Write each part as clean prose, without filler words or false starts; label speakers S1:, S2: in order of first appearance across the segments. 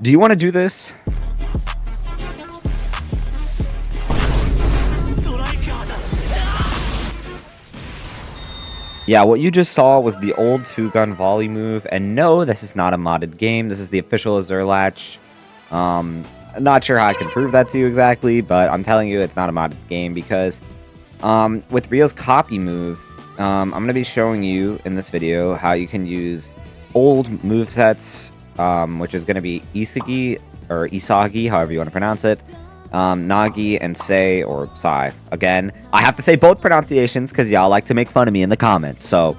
S1: Do you want to do this? Yeah, what you just saw was the old two-gun volley move, and no, this is not a modded game. This is the official Azure Latch. I'm not sure how I can prove that to you exactly, but I'm telling you it's not a modded game because with REO's copy move, I'm going to be showing you in this video how you can use old movesets, which is going to be Isagi, or Isagi, however you want to pronounce it, Nagi, and Sei, or Sai. Again, I have to say both pronunciations because y'all like to make fun of me in the comments, so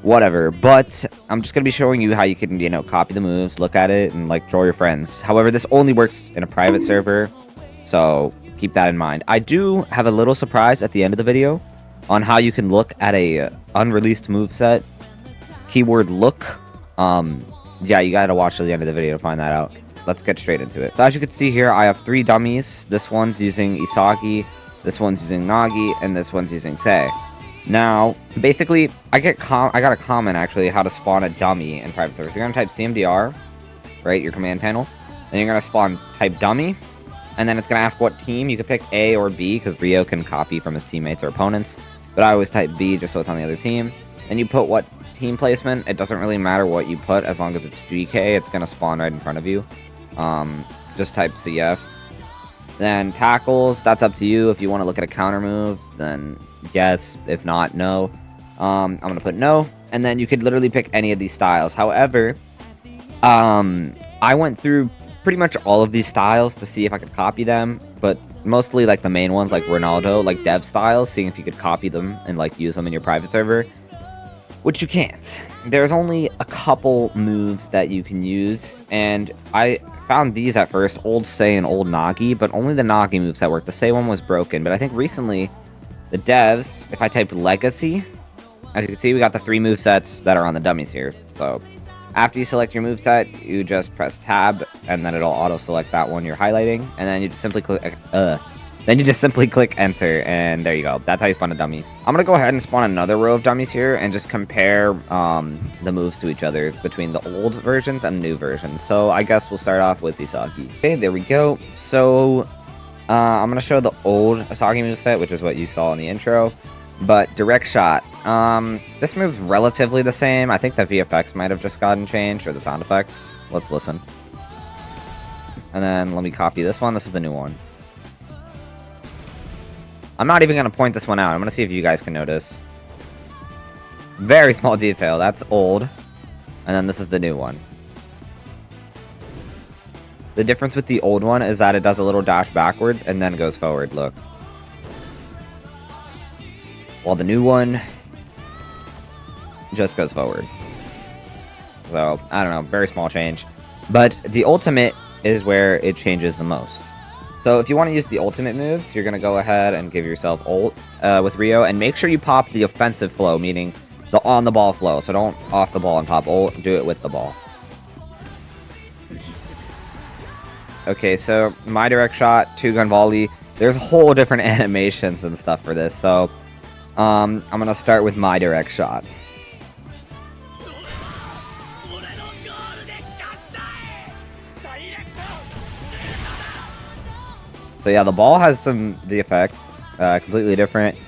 S1: whatever. But I'm just going to be showing you how you can, you know, copy the moves, look at it, and, like, troll your friends. However, this only works in a private server, so keep that in mind. I do have a little surprise at the end of the video on how you can look at a unreleased moveset. Keyword look. Yeah, you gotta watch to the end of the video to find that out. Let's get straight into it. So as you can see here, I have 3 dummies. This one's using Isagi, this one's using Nagi, and this one's using Sei. Now, basically, I got a comment actually how to spawn a dummy in private server. So you're gonna type CMDR, right, your command panel, then you're gonna type dummy, and then it's gonna ask what team. You can pick A or B because REO can copy from his teammates or opponents, but I always type B just so it's on the other team. Then you put what team placement. It doesn't really matter what you put as long as it's GK. It's gonna spawn right in front of you. Just type CF. Then tackles, that's up to you. If you want to look at a counter move, then yes. If not, no. I'm gonna put no, and then you could literally pick any of these styles. However, I went through pretty much all of these styles to see if I could copy them, but mostly like the main ones, like Ronaldo, like dev styles, seeing if you could copy them and like use them in your private server, which you can't. There's only a couple moves that you can use, and I found these at first, old Sei and old Nagi, but only the Nagi moves that work. The Sei one was broken, but I think recently the devs, if I type legacy, as you can see, we got the 3 movesets that are on the dummies here. So after you select your moveset, you just press tab, and then it'll auto-select that one you're highlighting, and then you just simply click enter, and there you go. That's how you spawn a dummy. I'm gonna go ahead and spawn another row of dummies here and just compare the moves to each other between the old versions and new versions. So I guess we'll start off with Isagi. Okay, there we go. So I'm gonna show the old Isagi moveset, which is what you saw in the intro. But direct shot. This move's relatively the same. I think the VFX might have just gotten changed, or the sound effects. Let's listen. And then let me copy this one. This is the new one. I'm not even going to point this one out. I'm going to see if you guys can notice. Very small detail. That's old. And then this is the new one. The difference with the old one is that it does a little dash backwards and then goes forward. Look. While the new one just goes forward. So, I don't know. Very small change. But the ultimate is where it changes the most. So if you want to use the ultimate moves, you're going to go ahead and give yourself ult with REO, and make sure you pop the offensive flow, meaning the on-the-ball flow. So don't off the ball and pop ult, do it with the ball. Okay, so my direct shot, 2-gun volley, there's whole different animations and stuff for this. So I'm going to start with my direct shots. So yeah, the ball has the effects, completely different.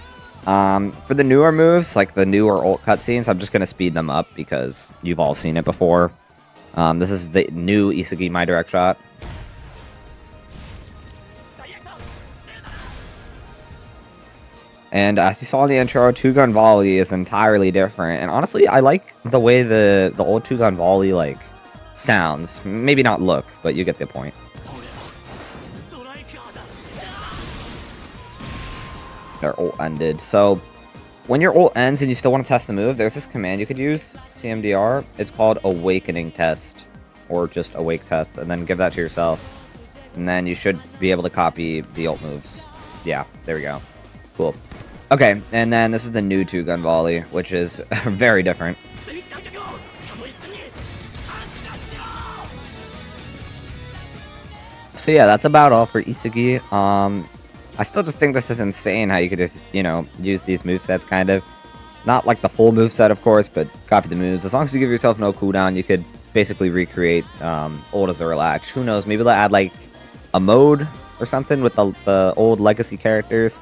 S1: For the newer moves, like the newer ult cutscenes, I'm just going to speed them up because you've all seen it before. This is the new Isagi my direct shot. And as you saw in the intro, 2-gun volley is entirely different. And honestly, I like the way the old 2-gun volley like sounds. Maybe not look, but you get the point. Their ult ended. So when your ult ends and you still want to test the move, there's this command you could use, CMDR. It's called awakening test, or just awake test, and then give that to yourself, and then you should be able to copy the ult moves. Yeah, there we go. Cool. Okay, and then this is the new 2-gun volley, which is very different. So yeah, that's about all for Isagi. I still just think this is insane how you could just, you know, use these movesets kind of. Not like the full moveset, of course, but copy the moves. As long as you give yourself no cooldown, you could basically recreate old Azurelatch. Who knows? Maybe they'll add like a mode or something with the old legacy characters.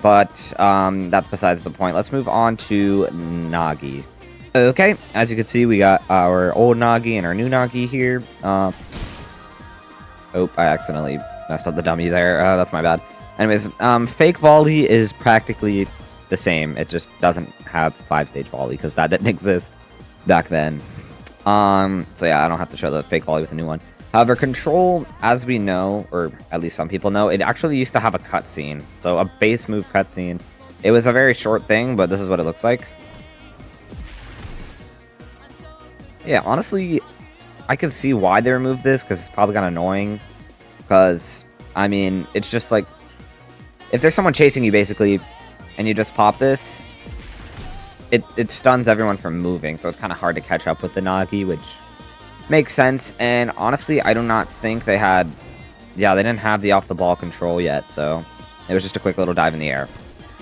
S1: But that's besides the point. Let's move on to Nagi. Okay, as you can see, we got our old Nagi and our new Nagi here. Oh, I accidentally messed up the dummy there. That's my bad. Anyways, fake volley is practically the same. It just doesn't have 5-stage volley because that didn't exist back then. So yeah, I don't have to show the fake volley with a new one. However, control, as we know, or at least some people know, it actually used to have a cutscene. So a base move cutscene. It was a very short thing, but this is what it looks like. Yeah, honestly, I can see why they removed this, because it's probably kind of annoying. Because, I mean, it's just like, if there's someone chasing you, basically, and you just pop this, it stuns everyone from moving, so it's kind of hard to catch up with the Nagi, which makes sense. And honestly, I do not think they had, yeah, they didn't have the off-the-ball control yet, so it was just a quick little dive in the air.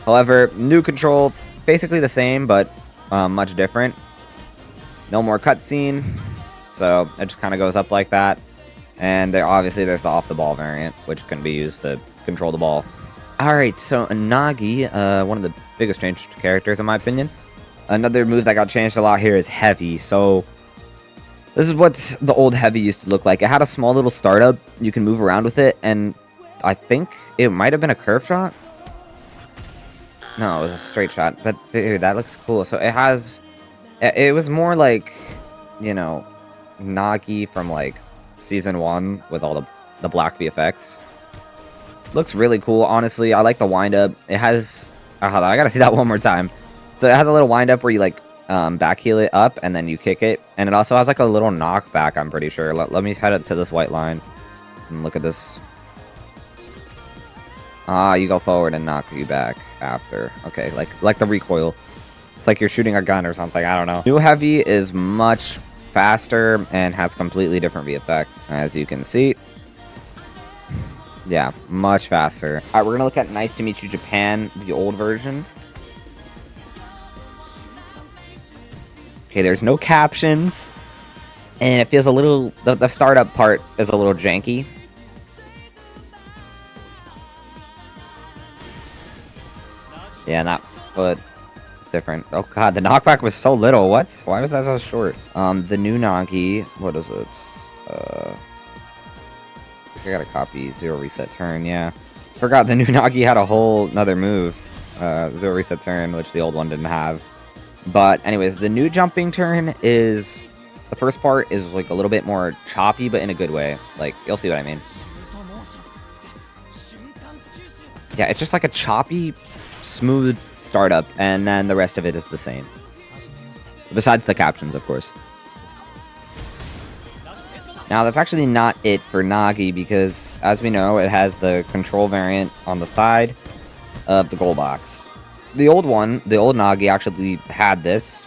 S1: However, new control, basically the same, but much different. No more cutscene, so it just kind of goes up like that. And obviously there's the off-the-ball variant, which can be used to control the ball. Alright, so Nagi, one of the biggest changed characters in my opinion. Another move that got changed a lot here is Heavy. So this is what the old Heavy used to look like. It had a small little startup. You can move around with it, and I think it might have been a curve shot. No, it was a straight shot. But dude, that looks cool. So it has, it was more like, you know, Nagi from like season 1 with all the black VFX. Looks really cool, honestly. I like the wind up. It has, hold on, I gotta see that one more time. So it has a little wind up where you like back heel it up and then you kick it, and it also has like a little knockback, I'm pretty sure. Let me head up to this white line and look at this. You go forward and knock you back after. Okay, like the recoil. It's like you're shooting a gun or something, I don't know. New Heavy is much faster and has completely different VFX, as you can see. Yeah, much faster. Alright, we're gonna look at Nice to Meet You Japan, the old version. Okay, there's no captions, and it feels a little, the startup part is a little janky. Yeah, and that foot is different. Oh god, the knockback was so little. What? Why was that so short? The new Nagi, what is it? I gotta copy Zero Reset Turn, yeah. Forgot the new Nagi had a whole another move, Zero Reset Turn, which the old one didn't have. But anyways, the new jumping turn is, the first part is like a little bit more choppy, but in a good way. Like, you'll see what I mean. Yeah, it's just like a choppy, smooth startup, and then the rest of it is the same. Besides the captions, of course. Now, that's actually not it for Nagi, because, as we know, it has the control variant on the side of the goal box. The old one, the old Nagi, actually had this,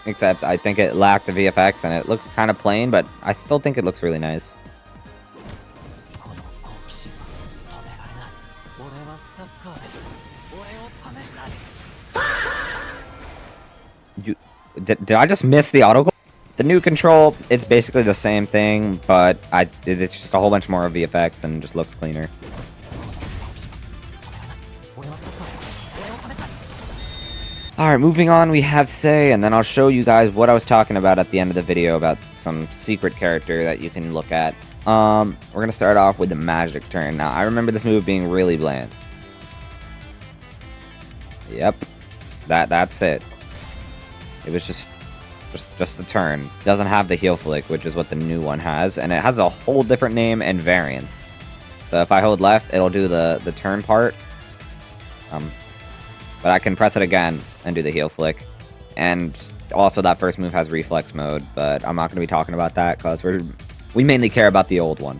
S1: except I think it lacked the VFX, and it looks kind of plain, but I still think it looks really nice. Did I just miss the auto goal? The new control, it's basically the same thing, but it's just a whole bunch more of VFX and just looks cleaner. Alright, moving on, we have Say, and then I'll show you guys what I was talking about at the end of the video about some secret character that you can look at. We're gonna start off with the magic turn. Now, I remember this move being really bland. Yep. That's it. It was just the turn. It doesn't have the heel flick, which is what the new one has, and it has a whole different name and variance. So if I hold left, it'll do the turn part. But I can press it again and do the heel flick. And also that first move has reflex mode, but I'm not going to be talking about that because we mainly care about the old one.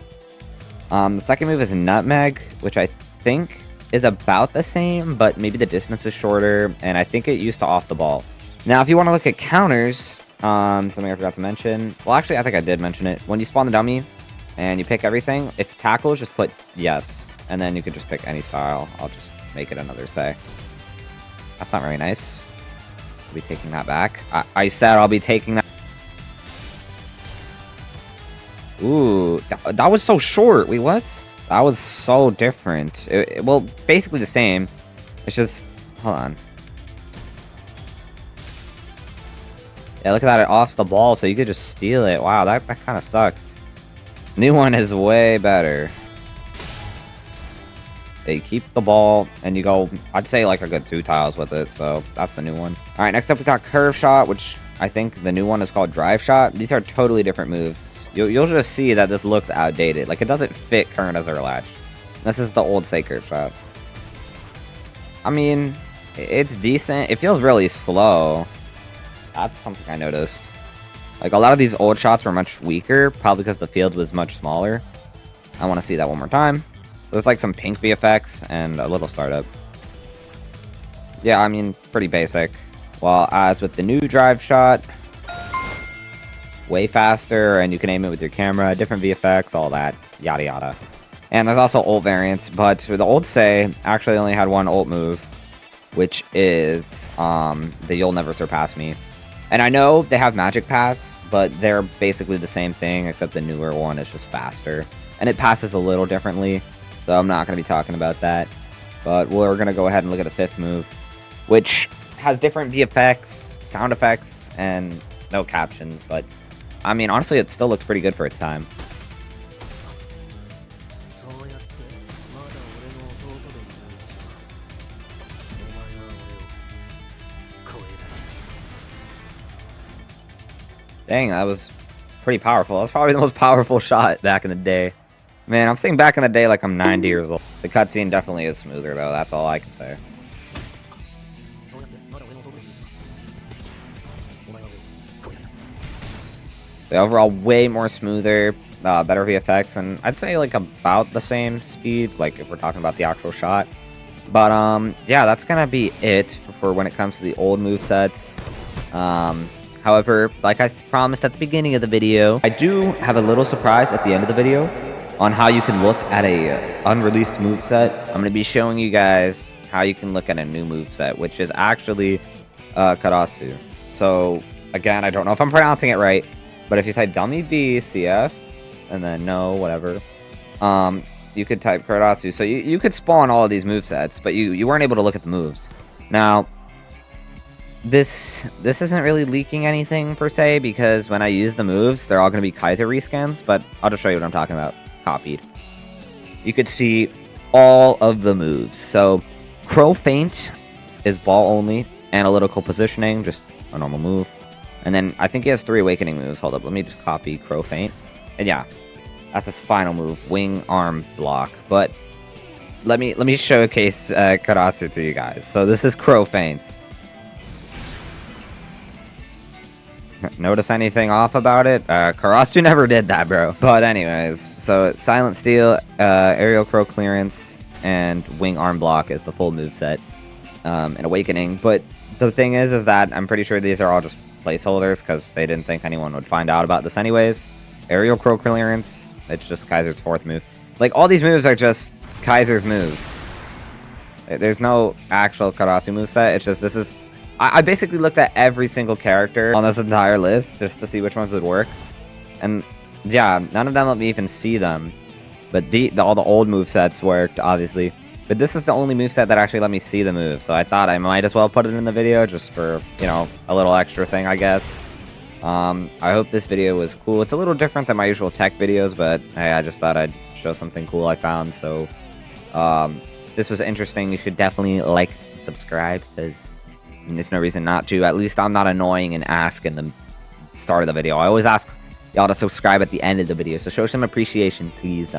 S1: The second move is Nutmeg, which I think is about the same, but maybe the distance is shorter, and I think it used to off the ball. Now, if you want to look at counters, something I forgot to mention. Well, actually, I think I did mention it. When you spawn the dummy and you pick everything, if tackles, just put yes, and then you could just pick any style. I'll just make it another Say. That's not very nice. I'll be taking that back. I said I'll be taking that. Ooh, that was so short. Wait, what? That was so different. Well, basically the same. It's just... Hold on. Yeah, look at that. It offs the ball, so you could just steal it. Wow, that kind of sucked. New one is way better. They keep the ball, and you go, I'd say, like a good 2 tiles with it, so that's the new one. All right, next up we got Curve Shot, which I think the new one is called Drive Shot. These are totally different moves. You'll just see that this looks outdated. Like, it doesn't fit current Azure Latch. This is the old say Curve Shot. I mean, it's decent. It feels really slow. That's something I noticed. Like, a lot of these old shots were much weaker, probably because the field was much smaller. I want to see that one more time. So there's like some pink VFX and a little startup. Yeah, I mean, pretty basic. While as with the new drive shot, way faster, and you can aim it with your camera, different VFX, all that, yada yada. And there's also ult variants, but the old say actually only had one ult move, which is the You'll Never Surpass Me. And I know they have Magic Pass, but they're basically the same thing, except the newer one is just faster. And it passes a little differently, so I'm not going to be talking about that. But we're going to go ahead and look at the 5th move, which has different VFX, sound effects, and no captions. But, I mean, honestly, it still looks pretty good for its time. Dang, that was pretty powerful. That was probably the most powerful shot back in the day. Man, I'm saying back in the day like I'm 90 years old. The cutscene definitely is smoother, though. That's all I can say. The overall way more smoother, better VFX, and I'd say like about the same speed, like if we're talking about the actual shot. But yeah, that's gonna be it for when it comes to the old movesets. However, like I promised at the beginning of the video, I do have a little surprise at the end of the video on how you can look at a unreleased moveset. I'm going to be showing you guys how you can look at a new moveset, which is actually Karasu. So, again, I don't know if I'm pronouncing it right, but if you type dummy B, CF, and then no, whatever, you could type Karasu. So you could spawn all of these movesets, but you weren't able to look at the moves. Now, this isn't really leaking anything per se, because when I use the moves, they're all going to be Kaiser rescans, but I'll just show you what I'm talking about. Copied. You could see all of the moves. So, Crow Feint is ball only, analytical positioning, just a normal move. And then I think he has 3 awakening moves. Hold up, let me just copy Crow Feint. And yeah, that's his final move, wing arm block. But let me showcase Karasu to you guys. So this is Crow Feint. Notice anything off about it? Karasu never did that, bro. But anyways, so Silent Steel, Aerial Crow Clearance, and Wing Arm Block is the full moveset, and Awakening. But the thing is that I'm pretty sure these are all just placeholders, because they didn't think anyone would find out about this anyways. Aerial Crow Clearance, it's just Kaiser's 4th move. Like, all these moves are just Kaiser's moves. There's no actual Karasu moveset, it's just, this is... I basically looked at every single character on this entire list just to see which ones would work. And yeah, none of them let me even see them. But all the old movesets worked, obviously. But this is the only moveset that actually let me see the move. So I thought I might as well put it in the video just for, you know, a little extra thing, I guess. I hope this video was cool. It's a little different than my usual tech videos, but hey, I just thought I'd show something cool I found. So this was interesting. You should definitely like and subscribe, because there's no reason not to. At least I'm not annoying and ask in the start of the video. I always ask y'all to subscribe at the end of the video, so show some appreciation, please.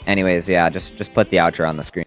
S1: Anyways, yeah, just put the outro on the screen.